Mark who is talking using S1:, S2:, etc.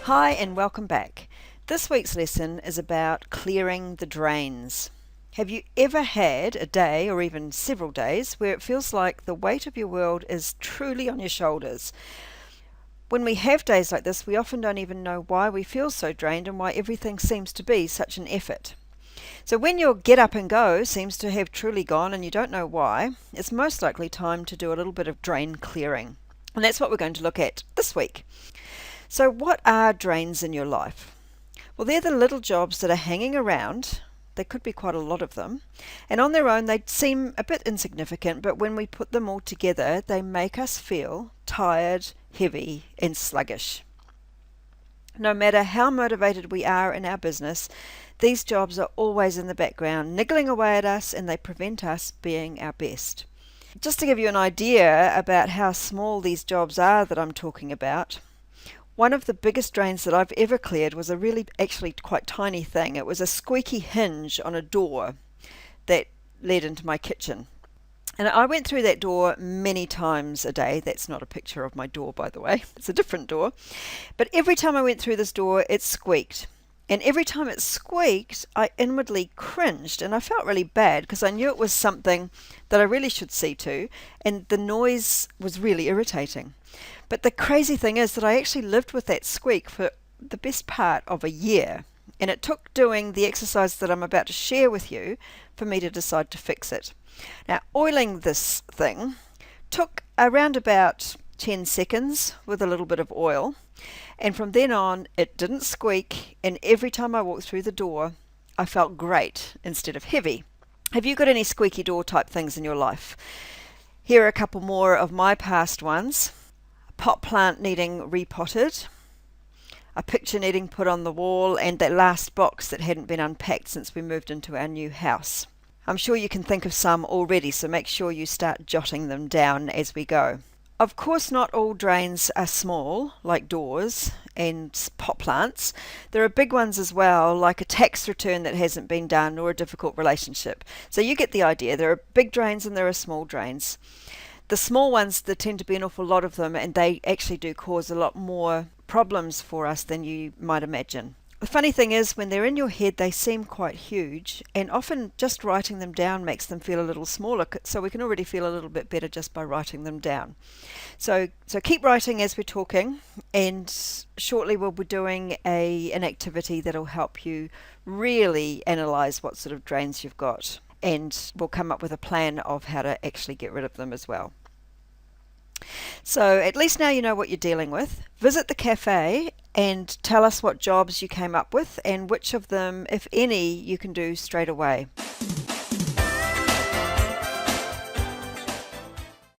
S1: Hi and welcome back. This week's lesson is about clearing the drains. Have you ever had a day or even several days where it feels like the weight of your world is truly on your shoulders? When we have days like this, we often don't even know why we feel so drained and why everything seems to be such an effort. So when your get up and go seems to have truly gone and you don't know why, it's most likely time to do a little bit of drain clearing. And that's what we're going to look at this week. So what are drains in your life? Well, they're the little jobs that are hanging around. There could be quite a lot of them. And on their own, they seem a bit insignificant, but when we put them all together, they make us feel tired, heavy, and sluggish. No matter how motivated we are in our business, these jobs are always in the background, niggling away at us, and they prevent us being our best. Just to give you an idea about how small these jobs are that I'm talking about, one of the biggest drains that I've ever cleared was a really actually quite tiny thing. It was a squeaky hinge on a door that led into my kitchen. And I went through that door many times a day. That's not a picture of my door, by the way. It's a different door. But every time I went through this door, it squeaked. And every time it squeaked, I inwardly cringed. And I felt really bad because I knew it was something that I really should see to. And the noise was really irritating. But the crazy thing is that I actually lived with that squeak for the best part of a year. And it took doing the exercise that I'm about to share with you for me to decide to fix it. Now, oiling this thing took around about 10 seconds with a little bit of oil. And from then on, it didn't squeak. And every time I walked through the door, I felt great instead of heavy. Have you got any squeaky door type things in your life? Here are a couple more of my past ones. Pot plant needing repotted, a picture needing put on the wall, and that last box that hadn't been unpacked since we moved into our new house. I'm sure you can think of some already, so make sure you start jotting them down as we go. Of course, not all drains are small, like doors and pot plants. There are big ones as well, like a tax return that hasn't been done or a difficult relationship. So you get the idea. There are big drains and there are small drains. The small ones, there tend to be an awful lot of them, and they actually do cause a lot more problems for us than you might imagine. The funny thing is, when they're in your head, they seem quite huge, and often just writing them down makes them feel a little smaller, so we can already feel a little bit better just by writing them down. So keep writing as we're talking, and shortly we'll be doing an activity that'll help you really analyze what sort of drains you've got, and we'll come up with a plan of how to actually get rid of them as well. So at least now you know what you're dealing with. Visit the cafe and tell us what jobs you came up with and which of them, if any, you can do straight away.